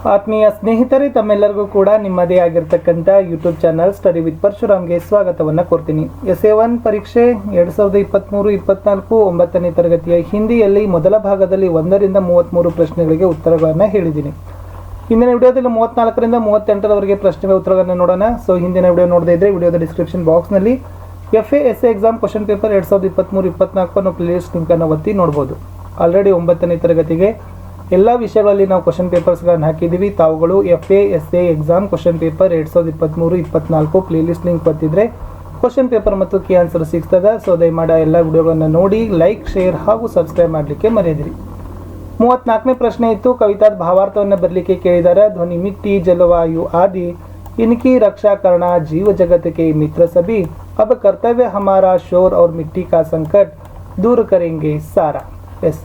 ಆತ್ಮೀಯ ಸ್ನೇಹಿತರೆ, ತಮ್ಮೆಲ್ಲರಿಗೂ ಕೂಡ ನಿಮ್ಮದೇ ಆಗಿರ್ತಕ್ಕಂಥ ಯೂಟ್ಯೂಬ್ ಚಾನಲ್ ಸ್ಟಡಿ ವಿತ್ ಪರಶುರಾಮ್ಗೆ ಸ್ವಾಗತವನ್ನು ಕೋರ್ತೀನಿ. SA1 ಪರೀಕ್ಷೆ 2023-24 9ನೇ ತರಗತಿಯ ಹಿಂದಿಯಲ್ಲಿ ಮೊದಲ ಭಾಗದಲ್ಲಿ 1 ರಿಂದ 33 ಪ್ರಶ್ನೆಗಳಿಗೆ ಉತ್ತರಗಳನ್ನು ಹೇಳಿದ್ದೀನಿ. ಹಿಂದಿನ ವಿಡಿಯೋದಲ್ಲಿ 34 ರಿಂದ 38ರವರೆಗೆ ಪ್ರಶ್ನೆಗಳ ಉತ್ತರಗಳನ್ನು ನೋಡೋಣ. ಸೊ ಹಿಂದಿನ ವಿಡಿಯೋ ನೋಡದೇ ಇದ್ದರೆ ವಿಡಿಯೋದ ಡಿಸ್ಕ್ರಿಪ್ಷನ್ ಬಾಕ್ಸ್ನಲ್ಲಿ FA ಎಕ್ಸಾಮ್ ಕ್ವಶನ್ ಪೇಪರ್ 2023-24 ಅನ್ನೋ ಪ್ಲೇಲಿಸ್ಟ್ ಲಿಂಕನ್ನು ಒತ್ತಿ ನೋಡ್ಬೋದು. ಆಲ್ರೆಡಿ 9ನೇ ತರಗತಿಗೆ ಎಲ್ಲ ವಿಷಯಗಳಲ್ಲಿ ನಾವು ಕ್ವಶನ್ ಪೇಪರ್ಸ್ಗಳನ್ನು ಹಾಕಿದ್ದೀವಿ. ತಾವುಗಳು FA exam question paper 2023-24 playlist link ಒತ್ತಿದ್ರೆ ಕ್ವಶನ್ ಪೇಪರ್ ಮತ್ತು ಕೀ ಆನ್ಸರ್ ಸಿಗ್ತದೆ. ಸೊ ದಯಮಾಡಿ ಎಲ್ಲ ವಿಡಿಯೋಗಳನ್ನು ನೋಡಿ ಲೈಕ್, ಶೇರ್ ಹಾಗೂ ಸಬ್ಸ್ಕ್ರೈಬ್ ಮಾಡಲಿಕ್ಕೆ ಮರೆಯದಿರಿ. 34ನೇ ಪ್ರಶ್ನೆ ಇತ್ತು. ಕವಿತಾದ ಭಾವಾರ್ಥವನ್ನು ಬರಲಿಕ್ಕೆ ಕೇಳಿದ್ದಾರೆ. ಧ್ವನಿ, ಮಿಟ್ಟಿ, ಜಲವಾಯು ಆದಿ इनकी रक्षा करना जीव जगत के मित्र सभी, अब कर्तव्य हमारा शोर और मिट्टी का संकट दूर करेंगे सारा. ಎಸ್,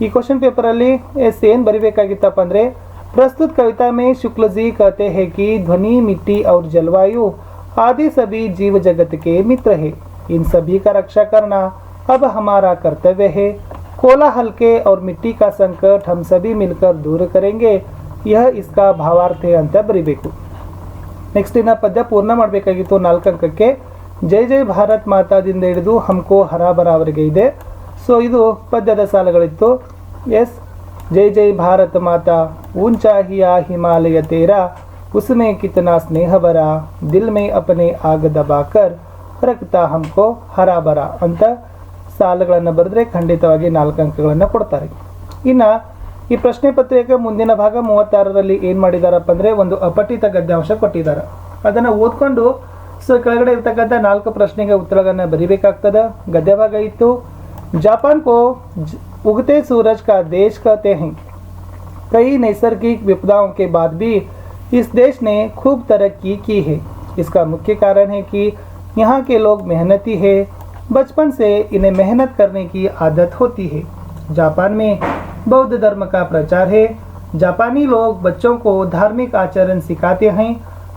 ಈ ಕ್ವಶನ್ ಪೇಪರಲ್ಲಿ ಏನು ಬರೀಬೇಕಾಗಿತ್ತಪ್ಪ ಅಂದರೆ, प्रस्तुत कविता में शुक्ल जी कहते हैं कि ध्वनि, मिट्टी और जलवायु आदि सभी जीव जगत के मित्र है. इन सभी का रक्षा करना अब हमारा कर्तव्य है. कोलाहल के और मिट्टी का संकट हम सभी मिलकर दूर करेंगे. यह इसका भावार्थ है ಅಂತ ಬರೀಬೇಕು. ನೆಕ್ಸ್ಟ್ ಇನ್ನು ಪದ್ಯ ಪೂರ್ಣ ಮಾಡಬೇಕಾಗಿತ್ತು 4 ಅಂಕಕ್ಕೆ. ಜೈ ಜೈ ಭಾರತ್ ಮಾತಾದಿಂದ ಹಿಡಿದು ಹಮ್ಕೋ ಹರಾಬರಾವರೆಗೆ ಇದೆ. ಸೊ ಇದು ಪದ್ಯದ ಸಾಲುಗಳಿತ್ತು. ಎಸ್, ಜೈ ಜೈ ಭಾರತ್ ಮಾತಾ ऊंचा हिया हिमालय तेरा, उसमें कितना स्नेह भरा, दिल में अपने आग दबाकर रखता हमको हराबरा ಅಂತ ಸಾಲುಗಳನ್ನು ಬರೆದ್ರೆ ಖಂಡಿತವಾಗಿ 4 ಅಂಕಗಳನ್ನು ಕೊಡ್ತಾರೆ. ಇನ್ನು ಈ ಪ್ರಶ್ನೆ ಪತ್ರಿಕೆ ಮುಂದಿನ ಭಾಗ 36ರಲ್ಲಿ ಏನು ಮಾಡಿದಾರಪ್ಪ ಅಂದರೆ, ಒಂದು ಅಪಠಿತ ಗದ್ಯಾಂಶ ಕೊಟ್ಟಿದ್ದಾರೆ. ಅದನ್ನು ಓದ್ಕೊಂಡು ಸೊ ಕೆಳಗಡೆ ಇರ್ತಕ್ಕಂಥ 4 ಪ್ರಶ್ನೆಗೆ ಉತ್ತರಗಳನ್ನು ಬರೀಬೇಕಾಗ್ತದೆ. ಗದ್ಯ ಭಾಗ ಇತ್ತು. जापान को उगते सूरज का देश कहते हैं. कई नैसर्गिक विपदाओं के बाद भी इस देश ने खूब तरक्की की है. इसका मुख्य कारण है कि यहाँ के लोग मेहनती है. बचपन से इन्हें मेहनत करने की आदत होती है. जापान में बौद्ध धर्म का प्रचार है. जापानी लोग बच्चों को धार्मिक आचरण सिखाते हैं.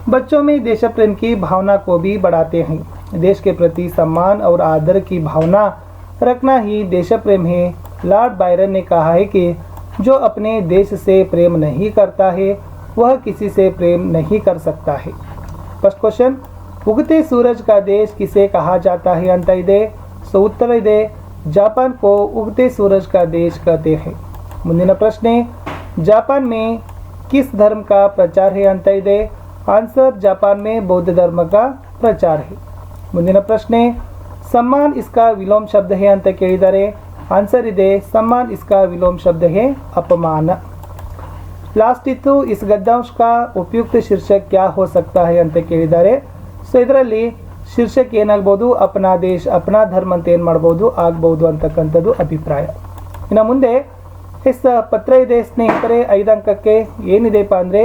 बच्चों में देश प्रेम की भावना को भी बढ़ाते हैं. देश के प्रति सम्मान और आदर की भावना रखना ही देश प्रेम है. लॉर्ड बायरन ने कहा है कि जो अपने देश से प्रेम नहीं करता है वह किसी से प्रेम नहीं कर सकता है. फर्स्ट क्वेश्चन, उगते सूरज का देश किसे कहा जाता है ಅಂತ ಇದೆ. ಸೊ ಉತ್ತರ ಇದೆ, जापान को उगते सूरज का देश कहते हैं. ಮುಂದಿನ ಪ್ರಶ್ನೆ, जापान में किस धर्म का प्रचार है ಅಂತ ಇದೆ. आंसर, जापान में बौद्ध धर्म का प्रचार है. ಮುಂದಿನ ಪ್ರಶ್ನೆ, सम्मान इसका विलोम शब्द है ಅಂತ ಕೇಳಿದ್ದಾರೆ. आंसर ಇದೆ, सम्मान इसका विलोम शब्द है अपमान. लास्ट इತ್ತು, इस गद्यांश का उपयुक्त शीर्षक क्या हो सकता है ಅಂತ ಕೇಳಿದ್ದಾರೆ. ಸೊ ಇದರಲ್ಲಿ ಶೀರ್ಷಕ ಏನಾಗಬಹುದು, ಅಪನಾ ದೇಶ ಅಪನಾ ಧರ್ಮ ಅಂತ ಏನು ಮಾಡ್ಬೋದು, ಆಗ್ಬಹುದು ಅಂತಕ್ಕಂಥದ್ದು ಅಭಿಪ್ರಾಯ. ಇನ್ನು ಮುಂದೆ ಎಸ್ ಪತ್ರ ಇದೆ ಸ್ನೇಹಿತರೆ. 5 ಅಂಕಕ್ಕೆ ಏನಿದೆಪ್ಪ ಅಂದರೆ,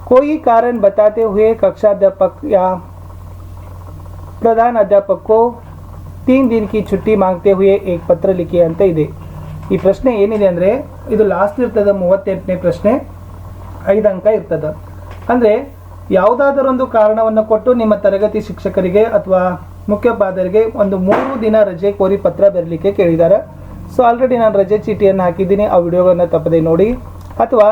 कोई कारण बताते हुए कक्षाध्यापक या प्रधान अध्यापक को 3 दिन की छुट्टी मांगते हुए एक पत्र लिखिए ಅಂತ ಇದೆ. ಈ ಪ್ರಶ್ನೆ ಏನಿದೆ ಅಂದರೆ, ಇದು ಲಾಸ್ಟ್ ಇರ್ತದೆ 38ನೇ ಪ್ರಶ್ನೆ. 5 ಅಂಕ ಇರ್ತದೆ. ಅಂದರೆ ಯಾವುದಾದರೊಂದು ಕಾರಣವನ್ನು ಕೊಟ್ಟು ನಿಮ್ಮ ತರಗತಿ ಶಿಕ್ಷಕರಿಗೆ ಅಥವಾ ಮುಖ್ಯೋಪಾಧ್ಯಾಯರಿಗೆ ಒಂದು 3 ದಿನ ರಜೆ ಕೋರಿ ಪತ್ರ ಬರಲಿಕ್ಕೆ ಕೇಳಿದ್ದಾರೆ. ಸೊ ಆಲ್ರೆಡಿ ನಾನು ರಜೆ ಚೀಟಿಯನ್ನು ಹಾಕಿದ್ದೀನಿ, ಆ ವಿಡಿಯೋಗಳನ್ನು ತಪ್ಪದೆ ನೋಡಿ. ಅಥವಾ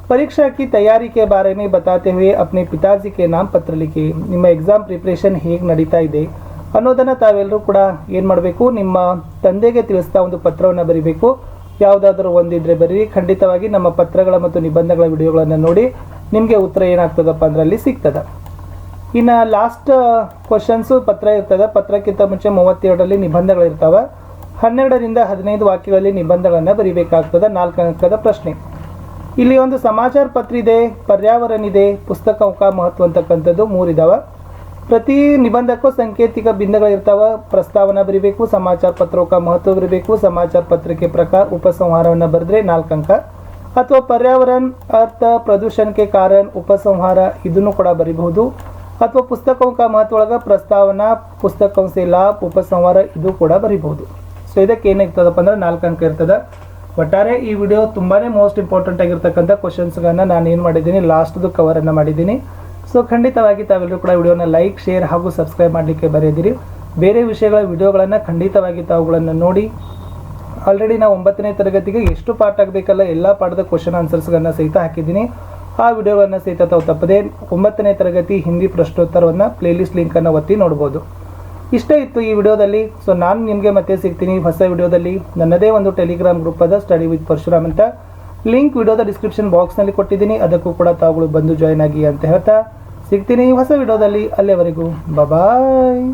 परीक्षा की तैयारी के बारे में बताते हुए अपने पिताजी के नाम पत्र लिखी. ನಿಮ್ಮ ಎಕ್ಸಾಮ್ ಪ್ರಿಪ್ರೇಷನ್ ಹೇಗೆ ನಡೀತಾ ಇದೆ ಅನ್ನೋದನ್ನು ತಾವೆಲ್ಲರೂ ಕೂಡ ಏನು ಮಾಡಬೇಕು, ನಿಮ್ಮ ತಂದೆಗೆ ತಿಳಿಸ್ತಾ ಒಂದು ಪತ್ರವನ್ನು ಬರೀಬೇಕು. ಯಾವುದಾದ್ರೂ ಒಂದಿದ್ರೆ ಬರೀ. ಖಂಡಿತವಾಗಿ ನಮ್ಮ ಪತ್ರಗಳ ಮತ್ತು ನಿಬಂಧಗಳ ವಿಡಿಯೋಗಳನ್ನು ನೋಡಿ ನಿಮಗೆ ಉತ್ತರ ಏನಾಗ್ತದಪ್ಪ ಅಂದ್ರೆ ಅಲ್ಲಿ ಸಿಗ್ತದೆ. ಇನ್ನು ಲಾಸ್ಟ್ ಕ್ವಶನ್ಸು ಪತ್ರ ಇರ್ತದೆ. ಪತ್ರಕ್ಕಿಂತ ಮುಂಚೆ 37ರಲ್ಲಿ ನಿಬಂಧಗಳಿರ್ತವೆ. 12 ರಿಂದ 15 ವಾಕ್ಯಗಳಲ್ಲಿ ನಿಬಂಧಗಳನ್ನು ಬರೀಬೇಕಾಗ್ತದೆ. 4 ಅಂಕದ ಪ್ರಶ್ನೆ. ಇಲ್ಲಿ ಒಂದು ಸಮಾಚಾರ ಪತ್ರ ಇದೆ, ಪರ್ಯಾವರಣ ಇದೆ, ಪುಸ್ತಕಕ ಮಹತ್ವ ಅಂತಕ್ಕಂಥದ್ದು 3 ಇದಾವೆ. ಪ್ರತಿ ನಿಬಂಧಕ್ಕೂ ಸಂಕೇತಿಕ ಬಿಂದುಗಳಿರ್ತಾವೆ. ಪ್ರಸ್ತಾವನ ಬರೀಬೇಕು, ಸಮಾಚಾರ ಪತ್ರಕ ಮಹತ್ವ ಬರೀಬೇಕು. ಸಮಾಚಾರ ಪತ್ರಕ್ಕೆ ಪ್ರಕಾರ ಉಪಸಂಹಾರವನ್ನು ಬರೆದ್ರೆ 4 ಅಂಕ. ಅಥವಾ ಪರ್ಯಾವರಣ अर्थ प्रदूषण के कारण उपसंहार ಇದನ್ನು ಕೂಡ ಬರೀಬಹುದು. ಅಥವಾ ಪುಸ್ತಕಕ ಮಹತ್ವ ಒಳಗೆ ಪ್ರಸ್ತಾವನಾ, ಪುಸ್ತಕಂ ಸೆ ಲಾಭ, ಉಪಸಂಹಾರ ಇದು ಕೂಡ ಬರೀಬಹುದು. ಸೊ ಇದಕ್ಕೆ ಏನಾಗ್ತದಪ್ಪ ಅಂದ್ರೆ 4 ಅಂಕ ಇರ್ತದೆ. ಒಟ್ಟಾರೆ ಈ ವಿಡಿಯೋ ತುಂಬಾ ಮೋಸ್ಟ್ ಇಂಪಾರ್ಟೆಂಟ್ ಆಗಿರ್ತಕ್ಕಂಥ ಕ್ವಶನ್ಸ್ಗಳನ್ನು ನಾನು ಏನು ಮಾಡಿದ್ದೀನಿ, ಲಾಸ್ಟ್ದು ಕವರನ್ನು ಮಾಡಿದ್ದೀನಿ. ಸೊ ಖಂಡಿತವಾಗಿ ತಾವೆಲ್ಲರೂ ಕೂಡ ವಿಡಿಯೋನ ಲೈಕ್, ಶೇರ್ ಹಾಗೂ ಸಬ್ಸ್ಕ್ರೈಬ್ ಮಾಡಲಿಕ್ಕೆ ಬರೆಯದಿರಿ. ಬೇರೆ ವಿಷಯಗಳ ವಿಡಿಯೋಗಳನ್ನು ಖಂಡಿತವಾಗಿ ತಾವುಗಳನ್ನು ನೋಡಿ. ಆಲ್ರೆಡಿ ನಾವು 9ನೇ ತರಗತಿಗೆ ಎಷ್ಟು ಪಾಠ ಆಗಬೇಕಲ್ಲ ಎಲ್ಲ ಪಾಠದ ಕ್ವಶನ್ ಆನ್ಸರ್ಸ್ಗಳನ್ನು ಸಹಿತ ಹಾಕಿದ್ದೀನಿ. ಆ ವಿಡಿಯೋಗಳನ್ನು ಸಹಿತ ತಾವು ತಪ್ಪದೆ 9ನೇ ತರಗತಿ ಹಿಂದಿ ಪ್ರಶ್ನೋತ್ತರವನ್ನು ಪ್ಲೇಲಿಸ್ಟ್ ಲಿಂಕನ್ನು ಒತ್ತಿ ನೋಡ್ಬೋದು. ಇಷ್ಟ ಇತ್ತು ಈ ವಿಡಿಯೋದಲ್ಲಿ. ಸೊ ನಾನು ನಿಮಗೆ ಮತ್ತೆ ಸಿಗ್ತೀನಿ ಹೊಸ ವಿಡಿಯೋದಲ್ಲಿ. ನನ್ನದೇ ಒಂದು ಟೆಲಿಗ್ರಾಮ್ ಗ್ರೂಪ್ ಅದ ಸ್ಟಡಿ ವಿತ್ ಪರಶುರಾಮ್ ಅಂತ, ಲಿಂಕ್ ವಿಡಿಯೋದ ಡಿಸ್ಕ್ರಿಪ್ಷನ್ ಬಾಕ್ಸ್ನಲ್ಲಿ ಕೊಟ್ಟಿದ್ದೀನಿ, ಅದಕ್ಕೂ ಕೂಡ ತಾವುಗಳು ಬಂದು ಜಾಯ್ನ್ ಆಗಿ ಅಂತ ಹೇಳ್ತಾ ಸಿಗ್ತೀನಿ ಹೊಸ ವಿಡಿಯೋದಲ್ಲಿ. ಅಲ್ಲಿವರೆಗೂ ಬಾಯ್.